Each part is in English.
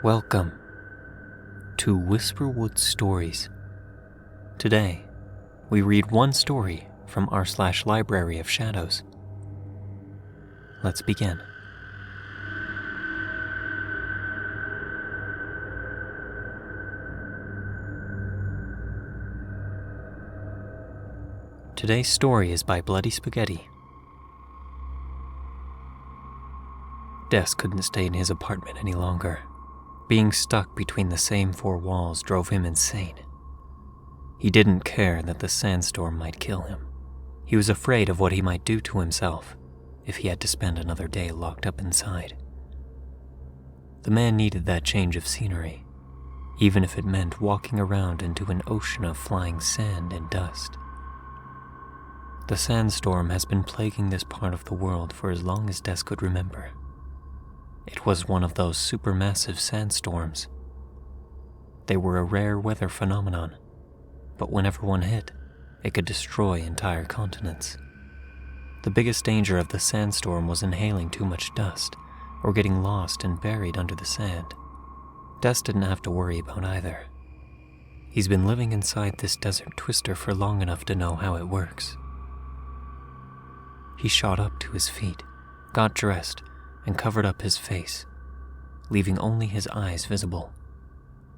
Welcome to Whisperwood Stories. Today, we read one story from r/Library of Shadows. Let's begin. Today's story is by BloodySpaghetti. Des couldn't stay in his apartment any longer. Being stuck between the same four walls drove him insane. He didn't care that the sandstorm might kill him. He was afraid of what he might do to himself if he had to spend another day locked up inside. The man needed that change of scenery, even if it meant walking around into an ocean of flying sand and dust. The sandstorm has been plaguing this part of the world for as long as Des could remember. It was one of those supermassive sandstorms. They were a rare weather phenomenon, but whenever one hit, it could destroy entire continents. The biggest danger of the sandstorm was inhaling too much dust or getting lost and buried under the sand. Des didn't have to worry about either. He's been living inside this desert twister for long enough to know how it works. He shot up to his feet, got dressed, and covered up his face, leaving only his eyes visible.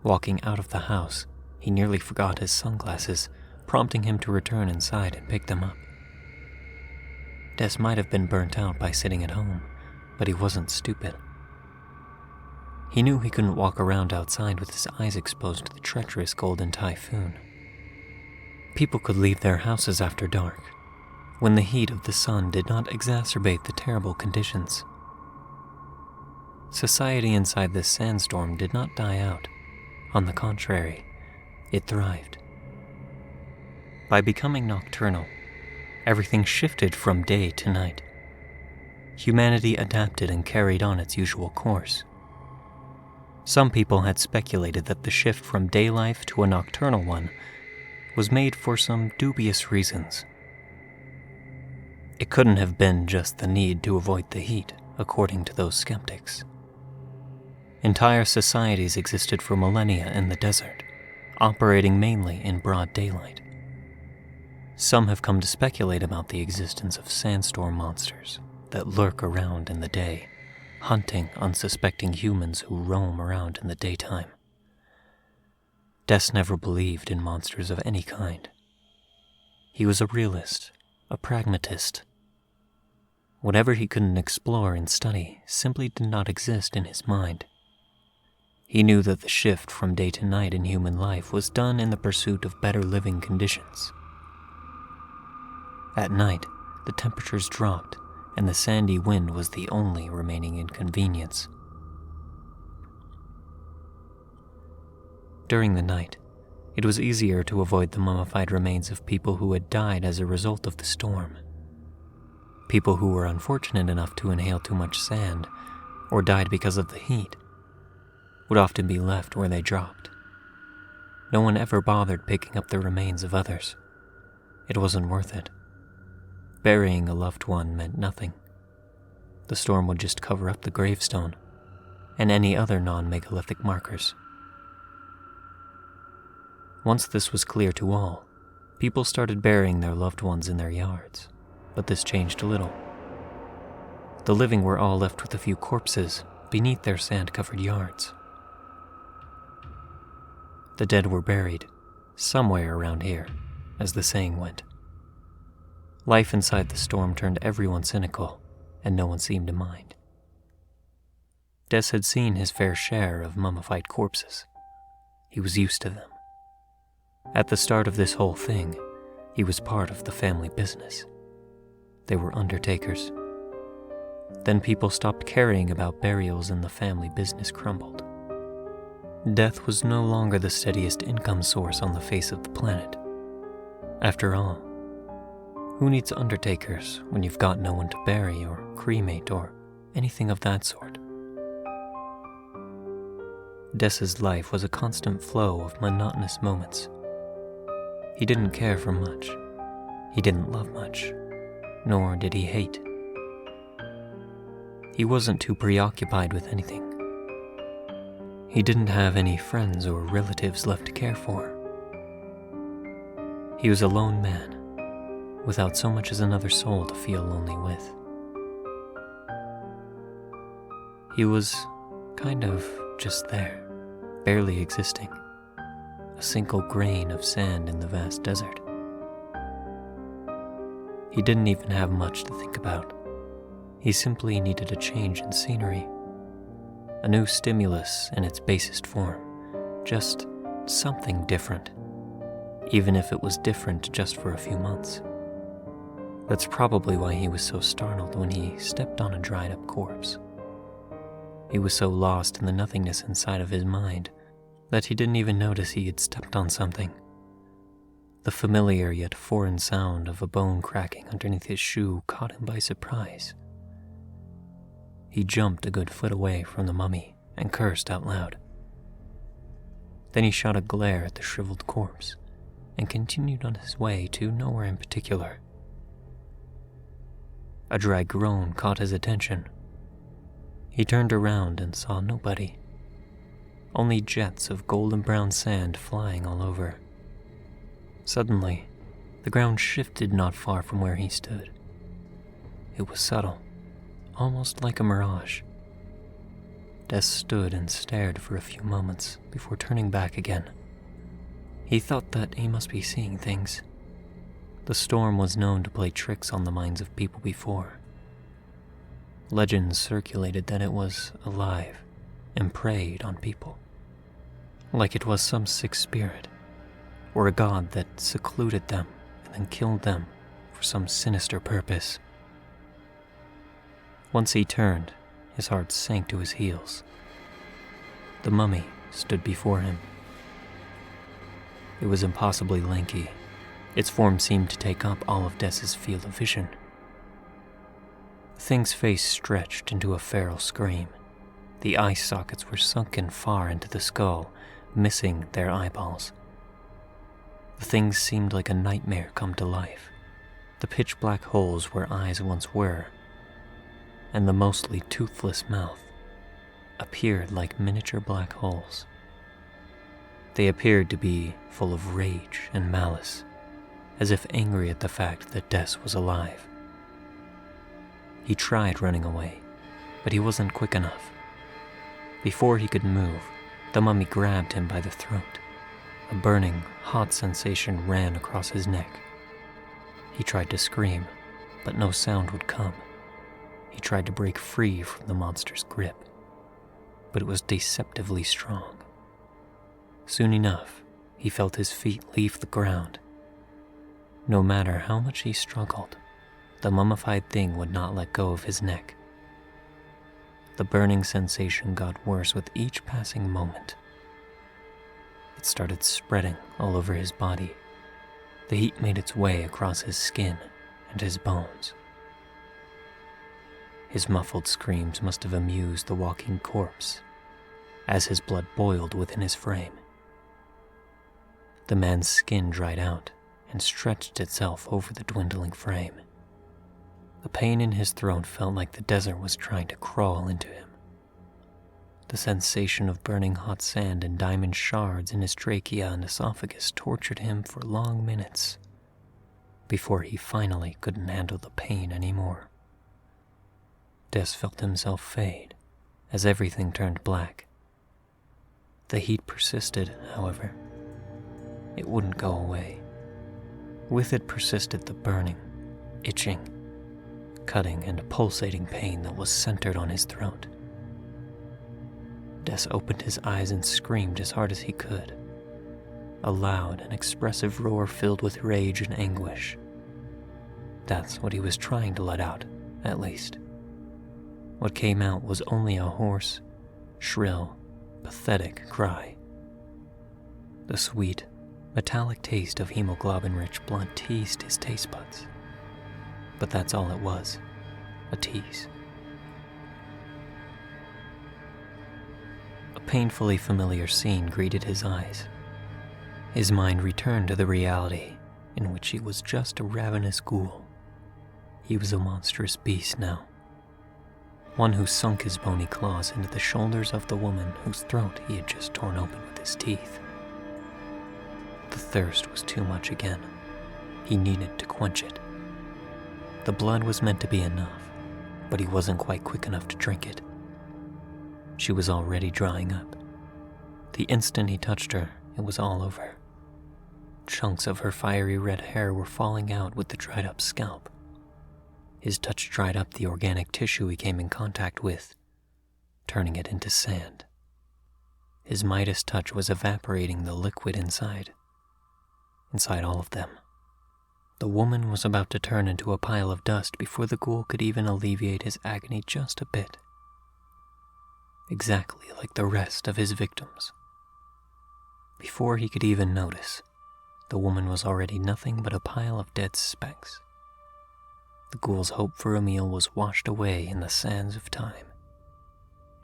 Walking out of the house, he nearly forgot his sunglasses, prompting him to return inside and pick them up. Des might have been burnt out by sitting at home, but he wasn't stupid. He knew he couldn't walk around outside with his eyes exposed to the treacherous golden typhoon. People could leave their houses after dark, when the heat of the sun did not exacerbate the terrible conditions. Society inside this sandstorm did not die out. On the contrary, it thrived. By becoming nocturnal, everything shifted from day to night. Humanity adapted and carried on its usual course. Some people had speculated that the shift from day life to a nocturnal one was made for some dubious reasons. It couldn't have been just the need to avoid the heat, according to those skeptics. Entire societies existed for millennia in the desert, operating mainly in broad daylight. Some have come to speculate about the existence of sandstorm monsters that lurk around in the day, hunting unsuspecting humans who roam around in the daytime. Des never believed in monsters of any kind. He was a realist, a pragmatist. Whatever he couldn't explore and study simply did not exist in his mind. He knew that the shift from day to night in human life was done in the pursuit of better living conditions. At night, the temperatures dropped, and the sandy wind was the only remaining inconvenience. During the night, it was easier to avoid the mummified remains of people who had died as a result of the storm. People who were unfortunate enough to inhale too much sand, or died because of the heat, would often be left where they dropped. No one ever bothered picking up the remains of others. It wasn't worth it. Burying a loved one meant nothing. The storm would just cover up the gravestone and any other non-megalithic markers. Once this was clear to all, people started burying their loved ones in their yards, but this changed a little. The living were all left with a few corpses beneath their sand-covered yards. The dead were buried, somewhere around here, as the saying went. Life inside the storm turned everyone cynical, and no one seemed to mind. Des had seen his fair share of mummified corpses. He was used to them. At the start of this whole thing, he was part of the family business. They were undertakers. Then people stopped caring about burials and the family business crumbled. Death was no longer the steadiest income source on the face of the planet. After all, who needs undertakers when you've got no one to bury or cremate or anything of that sort? Des's life was a constant flow of monotonous moments. He didn't care for much. He didn't love much, nor did he hate. He wasn't too preoccupied with anything. He didn't have any friends or relatives left to care for. He was a lone man, without so much as another soul to feel lonely with. He was kind of just there, barely existing, a single grain of sand in the vast desert. He didn't even have much to think about. He simply needed a change in scenery, a new stimulus in its basest form, just something different, even if it was different just for a few months. That's probably why he was so startled when he stepped on a dried-up corpse. He was so lost in the nothingness inside of his mind that he didn't even notice he had stepped on something. The familiar yet foreign sound of a bone cracking underneath his shoe caught him by surprise. He jumped a good foot away from the mummy and cursed out loud. Then he shot a glare at the shriveled corpse and continued on his way to nowhere in particular. A dry groan caught his attention. He turned around and saw nobody, only jets of golden brown sand flying all over. Suddenly, the ground shifted not far from where he stood. It was subtle, almost like a mirage. Des stood and stared for a few moments before turning back again. He thought that he must be seeing things. The storm was known to play tricks on the minds of people before. Legends circulated that it was alive and preyed on people, like it was some sick spirit, or a god that secluded them and then killed them for some sinister purpose. Once he turned, his heart sank to his heels. The mummy stood before him. It was impossibly lanky. Its form seemed to take up all of Des's field of vision. The thing's face stretched into a feral scream. The eye sockets were sunken far into the skull, missing their eyeballs. The thing seemed like a nightmare come to life. The pitch-black holes where eyes once were, and the mostly toothless mouth, appeared like miniature black holes. They appeared to be full of rage and malice, as if angry at the fact that Des was alive. He tried running away, but he wasn't quick enough. Before he could move, the mummy grabbed him by the throat. A burning, hot sensation ran across his neck. He tried to scream, but no sound would come. He tried to break free from the monster's grip, but it was deceptively strong. Soon enough, he felt his feet leave the ground. No matter how much he struggled, the mummified thing would not let go of his neck. The burning sensation got worse with each passing moment. It started spreading all over his body. The heat made its way across his skin and his bones. His muffled screams must have amused the walking corpse, as his blood boiled within his frame. The man's skin dried out and stretched itself over the dwindling frame. The pain in his throat felt like the desert was trying to crawl into him. The sensation of burning hot sand and diamond shards in his trachea and esophagus tortured him for long minutes, before he finally couldn't handle the pain anymore. Des felt himself fade as everything turned black. The heat persisted, however. It wouldn't go away. With it persisted the burning, itching, cutting and pulsating pain that was centered on his throat. Des opened his eyes and screamed as hard as he could. A loud and expressive roar filled with rage and anguish. That's what he was trying to let out, at least. What came out was only a hoarse, shrill, pathetic cry. The sweet, metallic taste of hemoglobin-rich blood teased his taste buds. But that's all it was, a tease. A painfully familiar scene greeted his eyes. His mind returned to the reality in which he was just a ravenous ghoul. He was a monstrous beast now. one who sunk his bony claws into the shoulders of the woman whose throat he had just torn open with his teeth. The thirst was too much again. He needed to quench it. The blood was meant to be enough, but he wasn't quite quick enough to drink it. She was already drying up. The instant he touched her, it was all over. Chunks of her fiery red hair were falling out with the dried up scalp. His touch dried up the organic tissue he came in contact with, turning it into sand. His Midas touch was evaporating the liquid inside all of them. The woman was about to turn into a pile of dust before the ghoul could even alleviate his agony just a bit. Exactly like the rest of his victims. Before he could even notice, the woman was already nothing but a pile of dead specks. The ghoul's hope for a meal was washed away in the sands of time.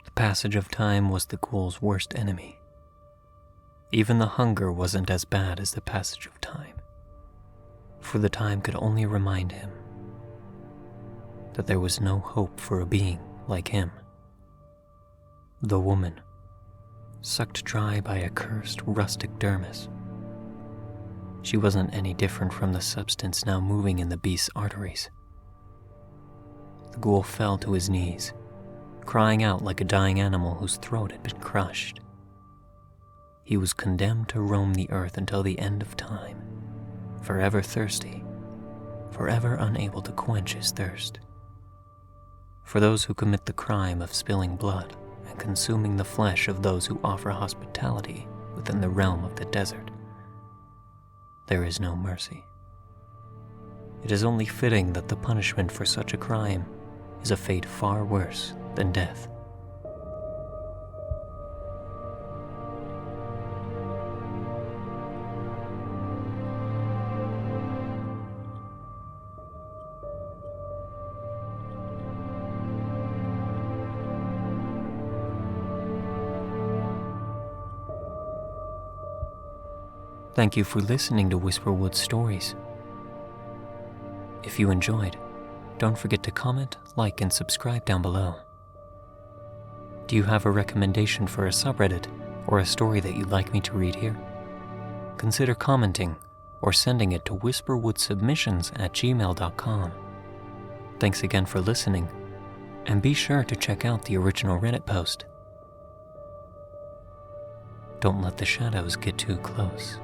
The passage of time was the ghoul's worst enemy. Even the hunger wasn't as bad as the passage of time, for the time could only remind him that there was no hope for a being like him. The woman, sucked dry by a cursed rustic dermis. She wasn't any different from the substance now moving in the beast's arteries. The ghoul fell to his knees, crying out like a dying animal whose throat had been crushed. He was condemned to roam the earth until the end of time, forever thirsty, forever unable to quench his thirst. For those who commit the crime of spilling blood and consuming the flesh of those who offer hospitality within the realm of the desert, there is no mercy. It is only fitting that the punishment for such a crime is a fate far worse than death. Thank you for listening to Whisperwood Stories. If you enjoyed, don't forget to comment, like, and subscribe down below. Do you have a recommendation for a subreddit or a story that you'd like me to read here? Consider commenting or sending it to whisperwoodsubmissions@gmail.com. Thanks again for listening, and be sure to check out the original Reddit post. Don't let the shadows get too close.